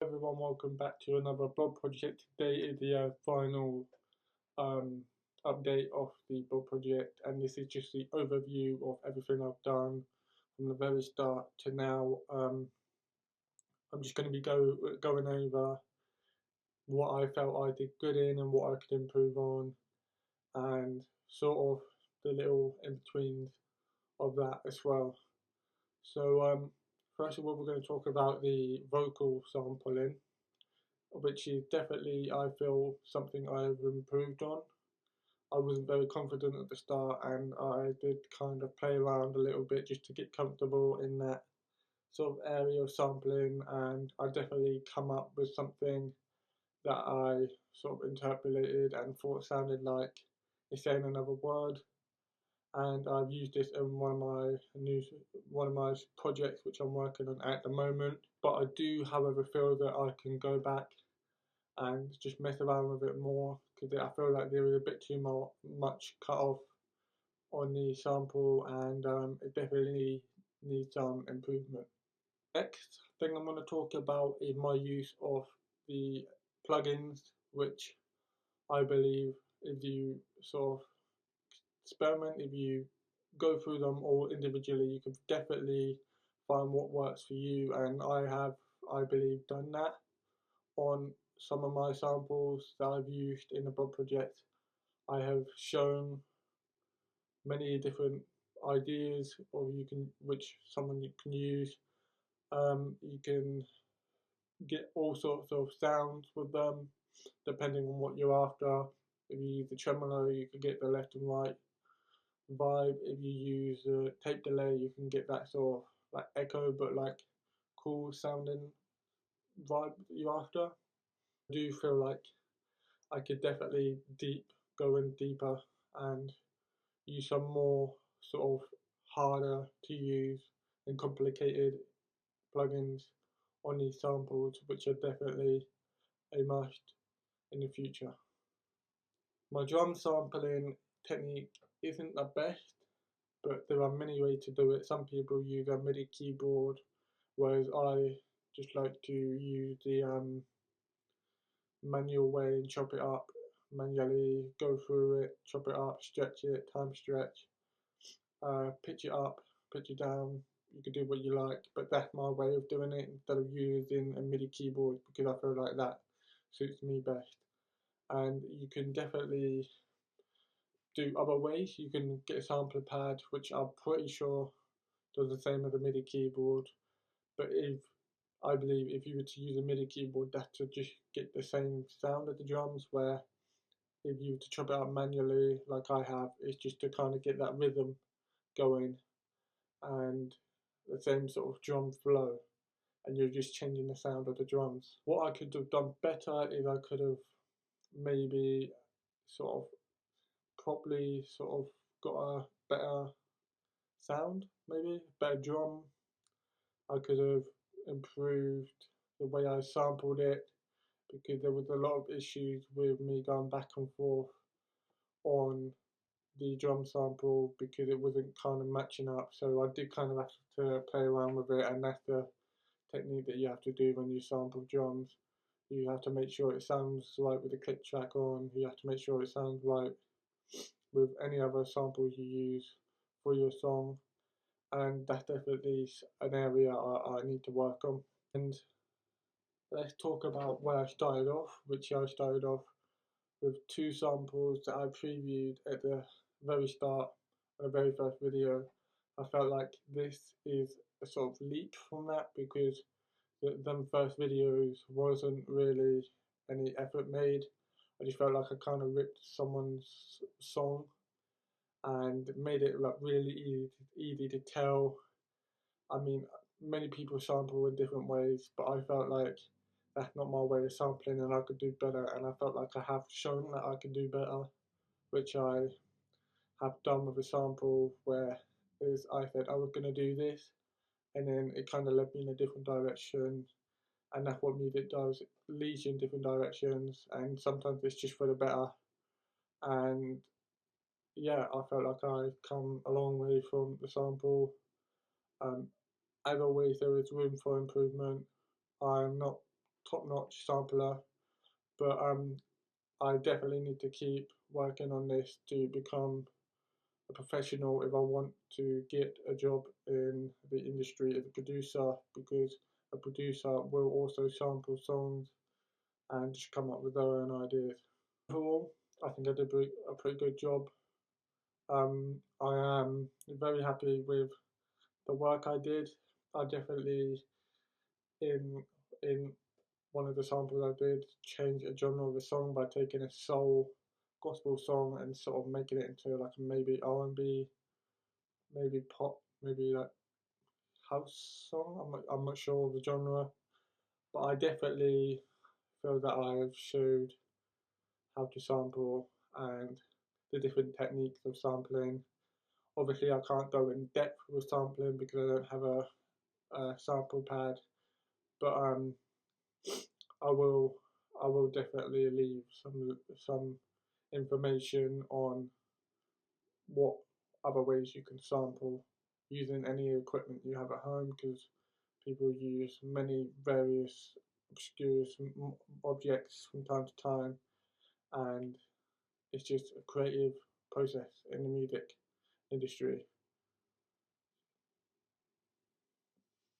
Everyone, welcome back to another blog project. Today is the final um, update of the blog project, and this is just the overview of everything I've done from the very start to now. I'm just going to be going over what I felt I did good in and what I could improve on, and sort of the little in betweens of that as well. So, first of all, we're going to talk about the vocal sampling, which is definitely, I feel, something I've improved on. I wasn't very confident at the start, and I did kind of play around a little bit just to get comfortable in that sort of area of sampling, and I definitely come up with something that I sort of interpolated and thought sounded like it's saying another word. And I've used this in one of my projects which I'm working on at the moment. But I do, however, feel that I can go back and just mess around with it more, because I feel like there is a bit too much cut off on the sample, and it definitely needs some improvement. Next thing I'm going to talk about is my use of the plugins, which I believe if you sort of experiment, if you go through them all individually, you can definitely find what works for you, and I believe, done that on some of my samples that I've used in the blog project. I have shown many different ideas which someone can use. You can get all sorts of sounds with them depending on what you're after. If you use the tremolo, you can get the left and right vibe. If you use a tape delay, you can get that sort of like echo but like cool sounding vibe that you're after. I do feel like I could definitely go in deeper and use some more sort of harder to use and complicated plugins on these samples, which are definitely a must in the future. My drum sampling technique isn't the best, but there are many ways to do it. Some people use a MIDI keyboard, whereas I just like to use the manual way and chop it up manually, go through it, chop it up, stretch it, time stretch, pitch it up, pitch it down. You can do what you like, but that's my way of doing it instead of using a MIDI keyboard, because I feel like that suits me best. And you can definitely do other ways. You can get a sampler pad, which I'm pretty sure does the same as a MIDI keyboard. But I believe if you were to use a MIDI keyboard, that would just get the same sound as the drums, where if you were to chop it out manually, like I have, it's just to kind of get that rhythm going and the same sort of drum flow, and you're just changing the sound of the drums. What I could have done better is I could have maybe sort of properly sort of got a better sound, maybe better drum. I could have improved the way I sampled it, because there was a lot of issues with me going back and forth on the drum sample because it wasn't kind of matching up. So I did kind of have to play around with it, and that's the technique that you have to do when you sample drums. You have to make sure it sounds right with the click track on. You have to make sure it sounds right with any other samples you use for your song, and that's definitely an area I need to work on. And let's talk about where I started off, which I started off with two samples that I previewed at the very start of the very first video. I felt like this is a sort of leap from that, because them first videos wasn't really any effort made. I just felt like I kind of ripped someone's song and made it like really easy to tell. I mean, many people sample in different ways, but I felt like that's not my way of sampling, and I could do better. And I felt like I have shown that I can do better, which I have done with a sample where I said I was going to do this, and then it kind of led me in a different direction. And that's what music does, it leads you in different directions, and sometimes it's just for the better. And yeah, I felt like I've come a long way from the sample. Um, as always, there is room for improvement. I'm not top-notch sampler, but I definitely need to keep working on this to become a professional if I want to get a job in the industry as a producer, because a producer will also sample songs and just come up with their own ideas. Overall, I think I did a pretty good job. I am very happy with the work I did. I definitely in in one of the samples I did change a genre of a song by taking a soul gospel song and sort of making it into like a maybe R&B, maybe pop, maybe like house song. I'm not sure of the genre, but I definitely feel that I have showed how to sample and the different techniques of sampling. Obviously, I can't go in depth with sampling because I don't have a sample pad, but I will I will definitely leave some information on what other ways you can sample using any equipment you have at home, because people use many various obscure objects from time to time, and it's just a creative process in the music industry.